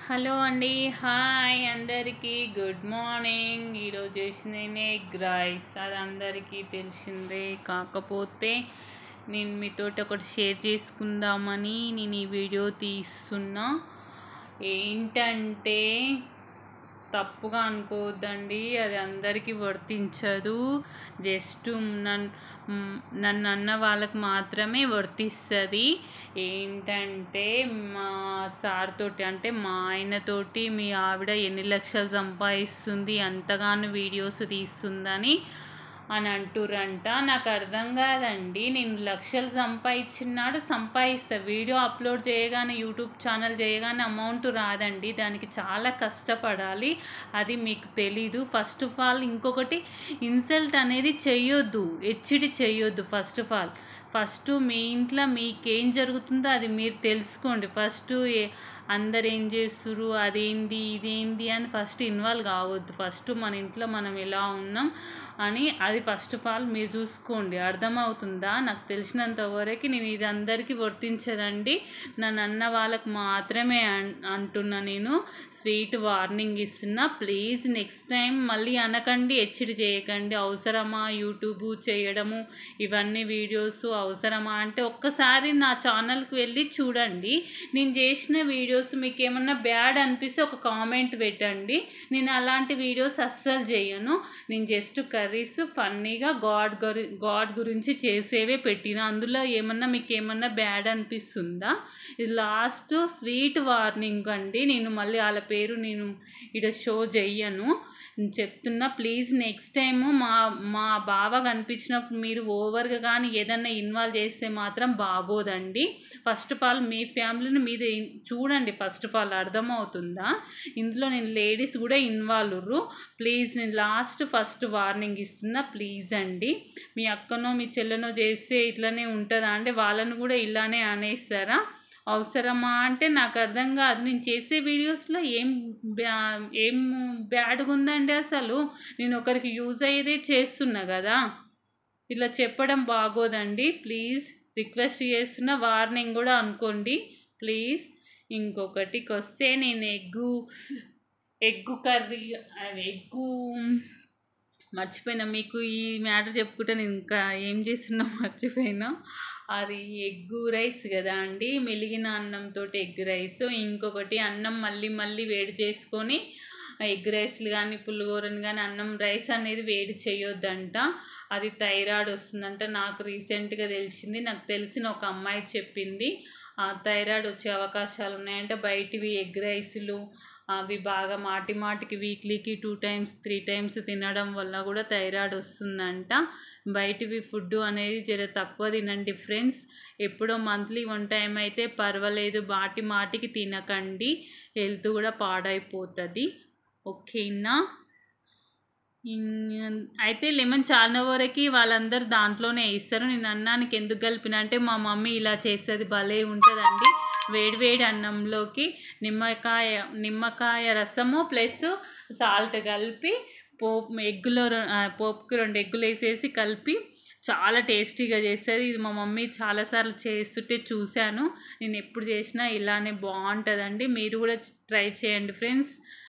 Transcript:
Hello అండి. Hi అందరికీ. Good morning. ఈరోజు చేసిన నేను ఎగ్ రైస్, అది అందరికీ తెలిసిందే. కాకపోతే నేను మీతోటి ఒకటి షేర్ చేసుకుందామని నేను ఈ వీడియో తీస్తున్నా. ఏంటంటే తప్పుగా అనుకోవద్దండి, అది అందరికీ వర్తించదు. జస్ట్ నన్ను అన్న వాళ్ళకి మాత్రమే వర్తిస్తుంది. ఏంటంటే మా సార్ తోటి, అంటే మా ఆయనతోటి మీ ఆవిడ ఎన్ని లక్షలు సంపాదిస్తుంది, అంతగానో వీడియోస్ తీస్తుందని అంటురంట. నాకు అర్థం కాదండి. నేను లక్షలు సంపాదిస్తా. వీడియో అప్లోడ్ చేయగానే, యూట్యూబ్ ఛానల్ చేయగానే అమౌంట్ రాదండి. దానికి చాలా కష్టపడాలి. అది మీకు తెలీదు. ఫస్ట్ ఆఫ్ ఆల్ ఇంకొకటి, ఇన్సల్ట్ అనేది చెయ్యొద్దు, హెచ్డి చెయ్యొద్దు. ఫస్ట్ మీ ఇంట్లో మీకేం జరుగుతుందో అది మీరు తెలుసుకోండి. అందరు ఏం చేస్తుర్రు, అదేంది ఇదేంది అని ఫస్ట్ ఇన్వాల్వ్ కావద్దు. ఫస్ట్ మన ఇంట్లో మనం ఎలా ఉన్నాం అని అది ఫస్ట్ ఆఫ్ ఆల్ మీరు చూసుకోండి. అర్థమవుతుందా? నాకు తెలిసినంత వరకు నేను ఇది అందరికీ వర్తించదండి. నన్ను అన్న వాళ్ళకి మాత్రమే అంటున్నా. నేను స్వీట్ వార్నింగ్ ఇస్తున్నా. ప్లీజ్ నెక్స్ట్ టైం మళ్ళీ అనకండి, హెచ్చడి చేయకండి. అవసరమా యూట్యూబ్ చేయడము, ఇవన్నీ వీడియోస్ అవసరమా అంటే ఒక్కసారి నా ఛానల్కి వెళ్ళి చూడండి. నేను చేసిన వీడియోస్ మీకు ఏమన్నా బ్యాడ్ అనిపిస్తే ఒక కామెంట్ పెట్టండి. నేను అలాంటి వీడియోస్ అస్సలు చేయను. నేను జస్ట్ కర్రీస్ ఫన్నీగా గాడ్ గురించి చేసేవే పెట్టిన. అందులో మీకు ఏమన్నా బ్యాడ్ అనిపిస్తుందా? ఇది లాస్ట్ స్వీట్ వార్నింగ్ అండి. నేను మళ్ళీ వాళ్ళ పేరు నేను ఇక్కడ షో చెయ్యను, చెప్తున్నా. ప్లీజ్ నెక్స్ట్ టైము మా బావ కనిపించినప్పుడు మీరు ఓవర్గా కానీ ఏదన్నా ఇన్వాల్వ్ చేస్తే మాత్రం బాగోదండి. ఫస్ట్ ఆఫ్ ఆల్ మీ ఫ్యామిలీని మీద చూడండి. ఫస్ట్ ఆఫ్ ఆల్ అర్థమవుతుందా? ఇందులో నేను లేడీస్ కూడా ఇన్వాల్వ్. ప్లీజ్ నేను ఫస్ట్ వార్నింగ్ ఇస్తున్నా. ప్లీజ్ అండి. మీ అక్కనో మీ చెల్లెనో చేస్తే ఇట్లనే ఉంటుందా అండి? వాళ్ళను కూడా ఇలానే అనేస్తారా? అవసరమా అంటే నాకు అర్థం కాదు. నేను చేసే వీడియోస్లో ఏం బ్యాడ్గా ఉందండి? అసలు నేను ఒకరికి యూజ్ అయ్యేదే చేస్తున్నా కదా. ఇలా చెప్పడం బాగోదండి. ప్లీజ్ రిక్వెస్ట్ చేస్తున్నా. వార్నింగ్ కూడా అనుకోండి ప్లీజ్. ఇంకొకటికి వస్తే, నేను ఎగ్గు కర్రీ, మర్చిపోయినా. మీకు ఈ మ్యాటర్ చెప్పుకుంటే నేను ఇంకా ఏం చేస్తున్నా మర్చిపోయినా. అది ఎగ్గు రైస్ కదా అండి, మెలిగిన అన్నంతో ఎగ్ రైస్. ఇంకొకటి, అన్నం మళ్ళీ వేడి చేసుకొని ఎగ్ రైస్లు కానీ పులిహోరని కానీ రైస్ అనేది వేడి చేయొద్దంట. అది థైరాయిడ్ వస్తుందంట. నాకు రీసెంట్గా తెలిసింది. నాకు తెలిసిన ఒక అమ్మాయి చెప్పింది. థైరాయిడ్ వచ్చే అవకాశాలు ఉన్నాయంటే బయటివి ఎగ్ రైస్లు అవి బాగా మాటికి వీక్లీకి 2 times 3 times తినడం వల్ల కూడా థైరాయిడ్ వస్తుందంట. బయటివి ఫుడ్ అనేది జర తక్కువ తినండి ఫ్రెండ్స్. ఎప్పుడో మంత్లీ 1 time అయితే పర్వాలేదు, మాటికి తినకండి. హెల్త్ కూడా పాడైపోతుంది. ఓకేనా? అయితే లెమన్ చాలా వరకు వాళ్ళందరూ దాంట్లోనే వేస్తారు. నేను అన్నానికి ఎందుకు కలిపిన అంటే, మా మమ్మీ ఇలా చేస్తుంది, భలే ఉంటుందండి. వేడి అన్నంలోకి నిమ్మకాయ రసము ప్లస్ సాల్ట్ కలిపి పోపుకి 2 ఎగ్గులు వేసేసి కలిపి చాలా టేస్టీగా చేస్తుంది. ఇది మా మమ్మీ చాలాసార్లు చేస్తుంటే చూశాను. నేను ఎప్పుడు చేసినా ఇలానే బాగుంటుందండి. మీరు కూడా ట్రై చేయండి ఫ్రెండ్స్.